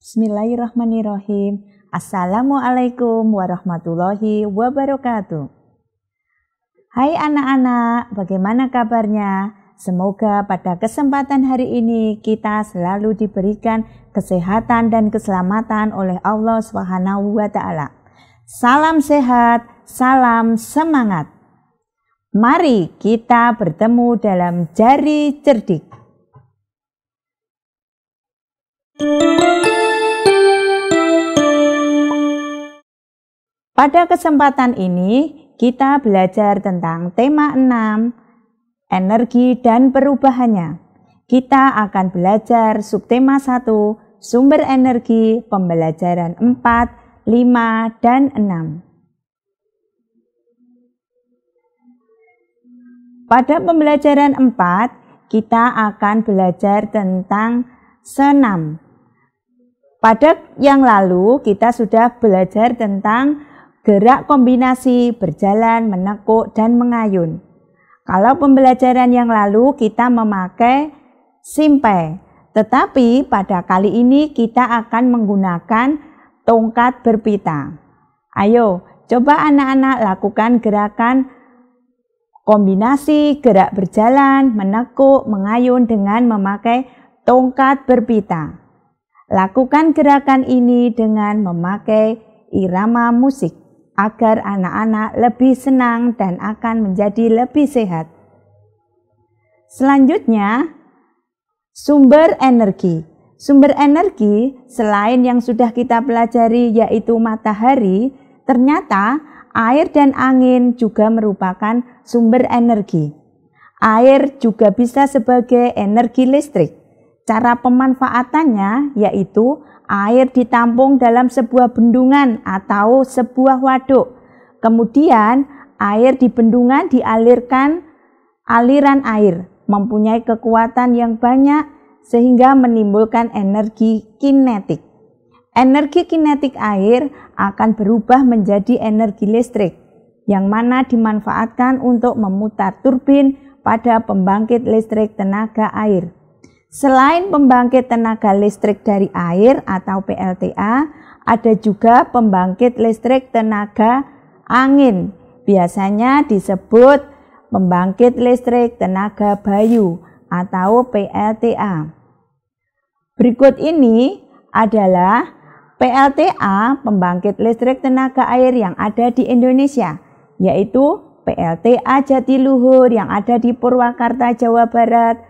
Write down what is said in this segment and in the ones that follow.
Bismillahirrahmanirrahim. Assalamualaikum warahmatullahi wabarakatuh. Hai anak-anak, bagaimana kabarnya? Semoga pada kesempatan hari ini kita selalu diberikan kesehatan dan keselamatan oleh Allah Subhanahu wa Ta'ala. Salam sehat, salam semangat. Mari kita bertemu dalam Jari Cerdik. Pada kesempatan ini kita belajar tentang tema 6, energi dan perubahannya. Kita akan belajar subtema 1, sumber energi, pembelajaran 4, 5, dan 6. Pada pembelajaran 4, kita akan belajar tentang senam. Pada yang lalu kita sudah belajar tentang gerak kombinasi, berjalan, menekuk, dan mengayun. Kalau pembelajaran yang lalu kita memakai simpai, tetapi pada kali ini kita akan menggunakan tongkat berpita. Ayo, coba anak-anak lakukan gerakan kombinasi, gerak berjalan, menekuk, mengayun dengan memakai tongkat berpita. Lakukan gerakan ini dengan memakai irama musik, agar anak-anak lebih senang dan akan menjadi lebih sehat. Selanjutnya, sumber energi. Sumber energi selain yang sudah kita pelajari yaitu matahari, ternyata air dan angin juga merupakan sumber energi. Air juga bisa sebagai energi listrik. Cara pemanfaatannya yaitu air ditampung dalam sebuah bendungan atau sebuah waduk. Kemudian air di bendungan dialirkan aliran air, mempunyai kekuatan yang banyak sehingga menimbulkan energi kinetik. Energi kinetik air akan berubah menjadi energi listrik, yang mana dimanfaatkan untuk memutar turbin pada pembangkit listrik tenaga air. Selain pembangkit tenaga listrik dari air atau PLTA, ada juga pembangkit listrik tenaga angin. Biasanya disebut pembangkit listrik tenaga bayu atau PLTA. Berikut ini adalah PLTA, pembangkit listrik tenaga air yang ada di Indonesia, yaitu PLTA Jatiluhur yang ada di Purwakarta, Jawa Barat,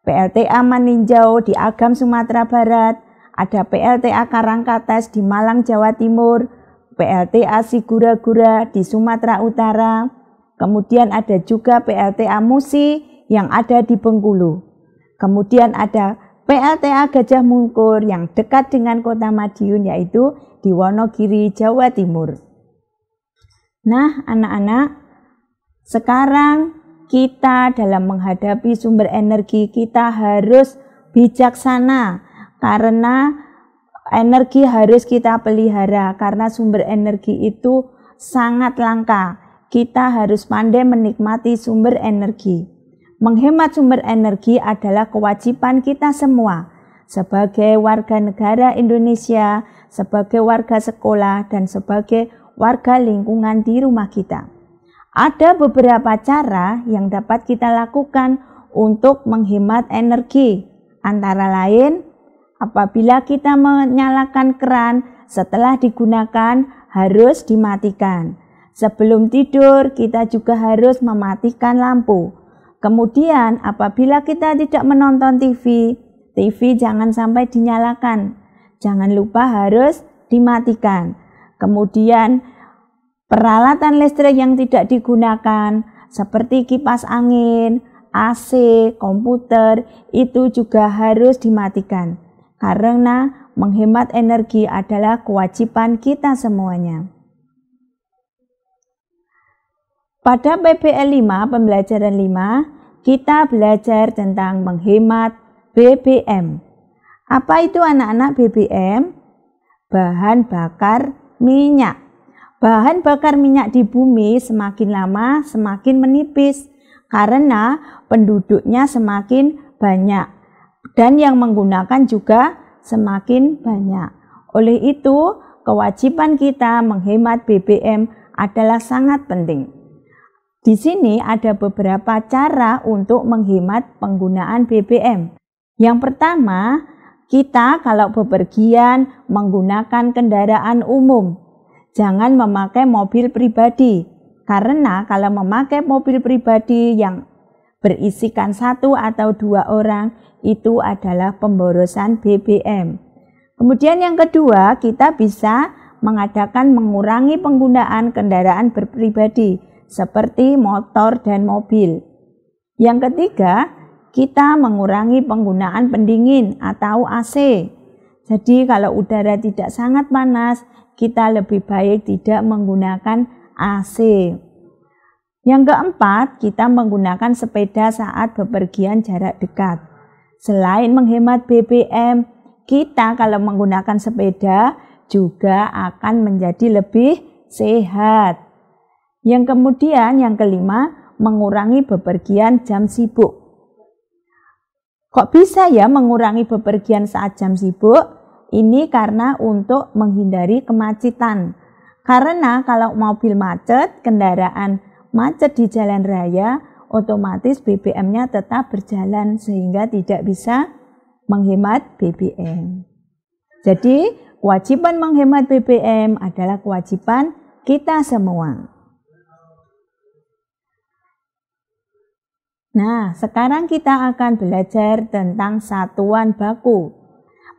PLTA Maninjau di Agam, Sumatera Barat, ada PLTA Karangkates di Malang, Jawa Timur, PLTA Sigura-gura di Sumatera Utara, kemudian ada juga PLTA Musi yang ada di Bengkulu, kemudian ada PLTA Gajah Mungkur yang dekat dengan kota Madiun yaitu di Wonogiri, Jawa Timur. Nah anak-anak, sekarang kita dalam menghadapi sumber energi kita harus bijaksana karena energi harus kita pelihara karena sumber energi itu sangat langka. Kita harus pandai menikmati sumber energi. Menghemat sumber energi adalah kewajiban kita semua sebagai warga negara Indonesia, sebagai warga sekolah, dan sebagai warga lingkungan di rumah kita. Ada beberapa cara yang dapat kita lakukan untuk menghemat energi. Antara lain, apabila kita menyalakan keran setelah digunakan harus dimatikan. Sebelum tidur kita juga harus mematikan lampu. Kemudian apabila kita tidak menonton TV jangan sampai dinyalakan. Jangan lupa harus dimatikan. Kemudian peralatan listrik yang tidak digunakan seperti kipas angin, AC, komputer itu juga harus dimatikan karena menghemat energi adalah kewajiban kita semuanya. Pada PBL 5, pembelajaran 5, kita belajar tentang menghemat BBM. Apa itu anak-anak BBM? Bahan bakar minyak. Bahan bakar minyak di bumi semakin lama semakin menipis karena penduduknya semakin banyak dan yang menggunakan juga semakin banyak. Oleh itu, kewajiban kita menghemat BBM adalah sangat penting. Di sini ada beberapa cara untuk menghemat penggunaan BBM. Yang pertama, kita kalau bepergian menggunakan kendaraan umum. Jangan memakai mobil pribadi. Karena kalau memakai mobil pribadi yang berisikan 1 atau 2 orang, itu adalah pemborosan BBM. Kemudian yang kedua, kita bisa mengurangi penggunaan kendaraan berpribadi seperti motor dan mobil. Yang ketiga, kita mengurangi penggunaan pendingin atau AC. Jadi kalau udara tidak sangat panas, kita lebih baik tidak menggunakan AC. Yang keempat, kita menggunakan sepeda saat bepergian jarak dekat. Selain menghemat BBM, kita kalau menggunakan sepeda juga akan menjadi lebih sehat. Yang kemudian, yang kelima, mengurangi bepergian jam sibuk. Kok bisa ya mengurangi bepergian saat jam sibuk? Ini karena untuk menghindari kemacetan. Karena kalau mobil macet, kendaraan macet di jalan raya, otomatis BBM-nya tetap berjalan sehingga tidak bisa menghemat BBM. Jadi, kewajiban menghemat BBM adalah kewajiban kita semua. Nah, sekarang kita akan belajar tentang satuan baku.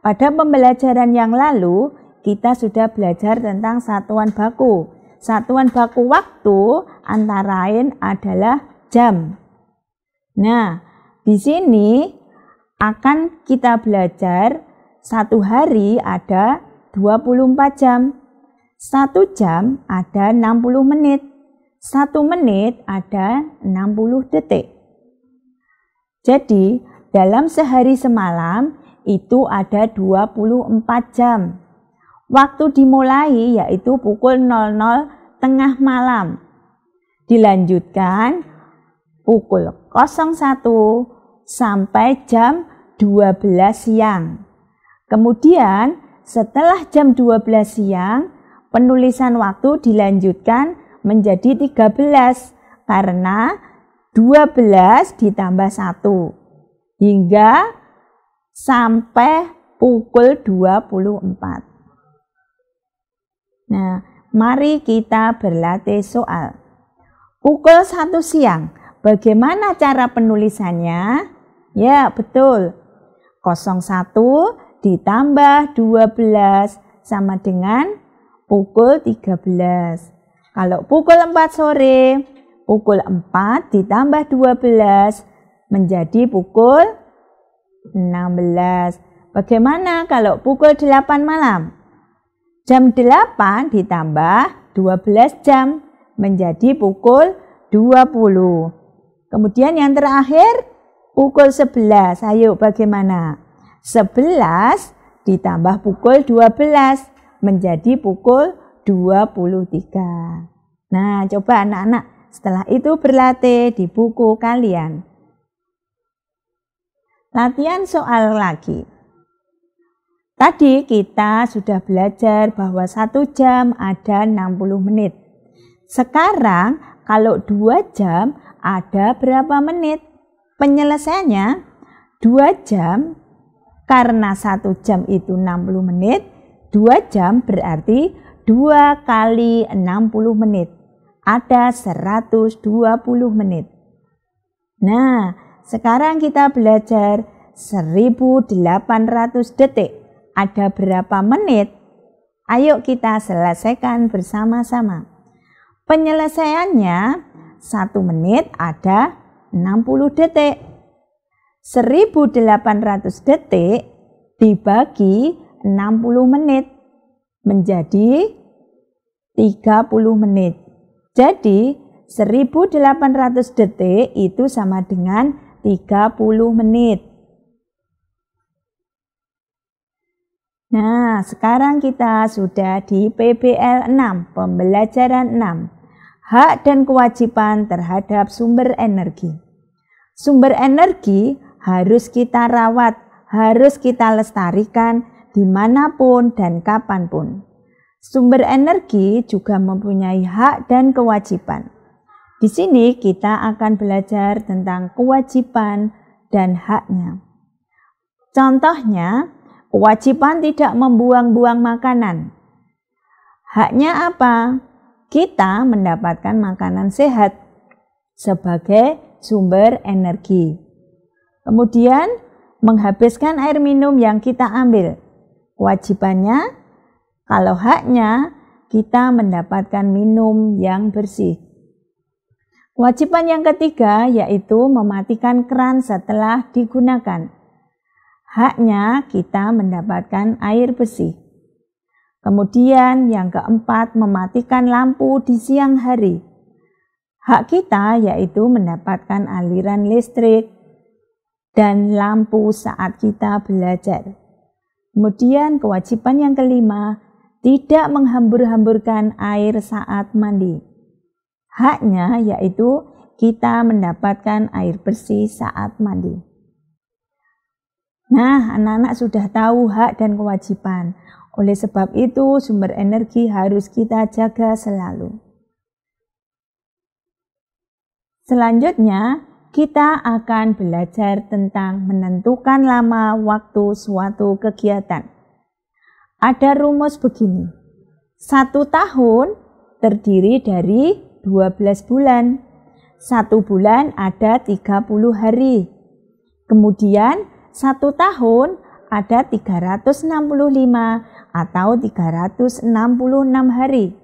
Pada pembelajaran yang lalu, kita sudah belajar tentang satuan baku. Satuan baku waktu antara lain adalah jam. Nah, di sini akan kita belajar 1 hari ada 24 jam. 1 jam ada 60 menit. 1 menit ada 60 detik. Jadi, dalam sehari semalam itu ada 24 jam. Waktu dimulai yaitu pukul 00 tengah malam. Dilanjutkan pukul 01 sampai jam 12 siang. Kemudian setelah jam 12 siang, penulisan waktu dilanjutkan menjadi 13 karena 12 ditambah 1 hingga sampai pukul 24. Nah, mari kita berlatih soal. Pukul 1 siang, bagaimana cara penulisannya? Ya, betul. 01 ditambah 12 sama dengan pukul 13. Kalau pukul 4 sore, pukul 4 ditambah 12 menjadi pukul 16. Bagaimana kalau pukul 8 malam? Jam 8 ditambah 12 jam menjadi pukul 20. Kemudian yang terakhir pukul 11. Ayo bagaimana? 11 ditambah pukul 12 menjadi pukul 23. Nah, coba anak-anak setelah itu berlatih di buku kalian. Latihan soal lagi. Tadi kita sudah belajar bahwa 1 jam ada 60 menit. Sekarang kalau 2 jam ada berapa menit? Penyelesaiannya 2 jam karena 1 jam itu 60 menit. 2 jam berarti 2 kali 60 menit. Ada 120 menit. Nah, sekarang kita belajar 1800 detik. Ada berapa menit? Ayo kita selesaikan bersama-sama. Penyelesaiannya 1 menit ada 60 detik. 1800 detik dibagi 60 menit menjadi 30 menit. Jadi 1800 detik itu sama dengan 30 menit. Nah, sekarang kita sudah di PBL 6, pembelajaran 6. Hak dan kewajiban terhadap sumber energi. Sumber energi harus kita rawat, harus kita lestarikan dimanapun dan kapanpun. Sumber energi juga mempunyai hak dan kewajiban. Di sini kita akan belajar tentang kewajiban dan haknya. Contohnya, kewajiban tidak membuang-buang makanan. Haknya apa? Kita mendapatkan makanan sehat sebagai sumber energi. Kemudian, menghabiskan air minum yang kita ambil. Kewajibannya, kalau haknya, kita mendapatkan minum yang bersih. Kewajiban yang ketiga yaitu mematikan keran setelah digunakan. Haknya, kita mendapatkan air bersih. Kemudian yang keempat, mematikan lampu di siang hari. Hak kita yaitu mendapatkan aliran listrik dan lampu saat kita belajar. Kemudian kewajiban yang kelima, tidak menghambur-hamburkan air saat mandi. Haknya yaitu kita mendapatkan air bersih saat mandi. Nah, anak-anak sudah tahu hak dan kewajiban. Oleh sebab itu, sumber energi harus kita jaga selalu. Selanjutnya, kita akan belajar tentang menentukan lama waktu suatu kegiatan. Ada rumus begini. 1 tahun terdiri dari 12 bulan. 1 bulan ada 30 hari. Kemudian 1 tahun ada 365 atau 366 hari.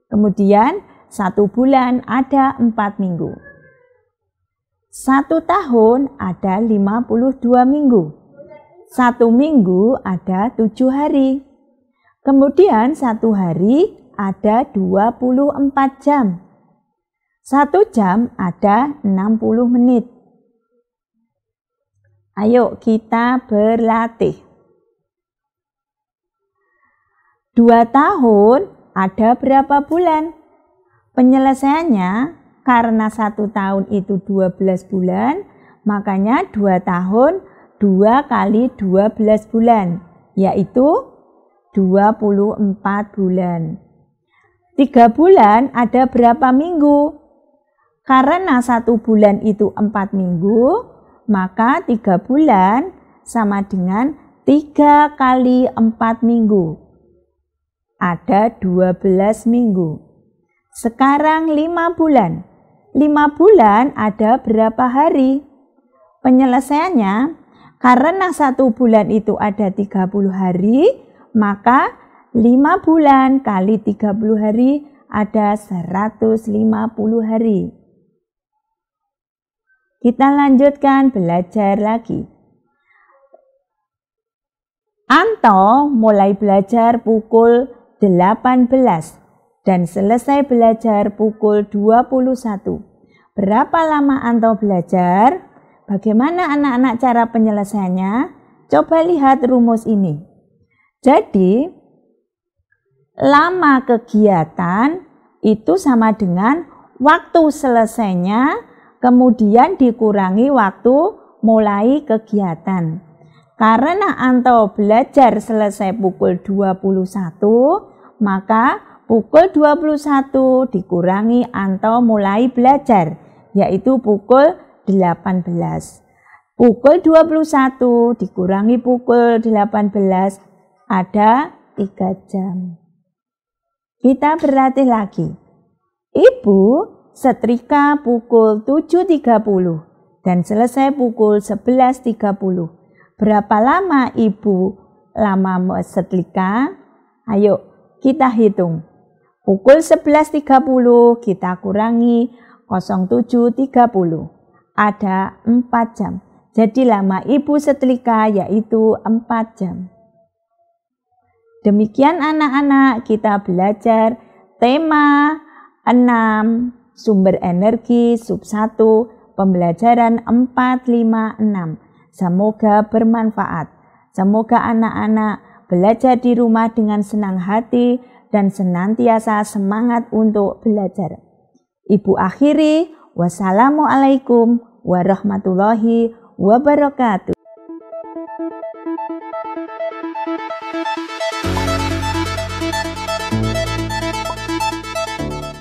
Kemudian 1 bulan ada 4 minggu. 1 tahun ada 52 minggu. 1 minggu ada 7 hari. Kemudian 1 hari ada 24 jam. 1 jam ada 60 menit. Ayo kita berlatih. 2 tahun ada berapa bulan? Penyelesaiannya, karena 1 tahun itu 12 bulan, makanya 2 tahun 2 kali 12 bulan, yaitu 24 bulan. 3 bulan ada berapa minggu? Karena 1 bulan itu 4 minggu, maka 3 bulan sama dengan 3 kali 4 minggu. Ada 12 minggu. Sekarang 5 bulan. 5 bulan ada berapa hari? Penyelesaiannya, karena 1 bulan itu ada 30 hari, maka 5 bulan kali 30 hari ada 150 hari. Kita lanjutkan belajar lagi. Anto mulai belajar pukul 18 dan selesai belajar pukul 21. Berapa lama Anto belajar? Bagaimana anak-anak cara penyelesaiannya? Coba lihat rumus ini. Jadi, lama kegiatan itu sama dengan waktu selesainya kemudian dikurangi waktu mulai kegiatan. Karena Anto belajar selesai pukul 21, maka pukul 21 dikurangi Anto mulai belajar, yaitu pukul 18. Pukul 21 dikurangi pukul 18 ada 3 jam. Kita berlatih lagi. Ibu setrika pukul 7.30 dan selesai pukul 11.30. Berapa lama ibu lama setrika? Ayo kita hitung. Pukul 11.30 kita kurangi 07.30. Ada 4 jam. Jadi lama ibu setrika yaitu 4 jam. Demikian anak-anak kita belajar tema 6 sumber energi sub 1 pembelajaran 456. Semoga bermanfaat. Semoga anak-anak belajar di rumah dengan senang hati dan senantiasa semangat untuk belajar. Ibu akhiri, wassalamualaikum warahmatullahi wabarakatuh.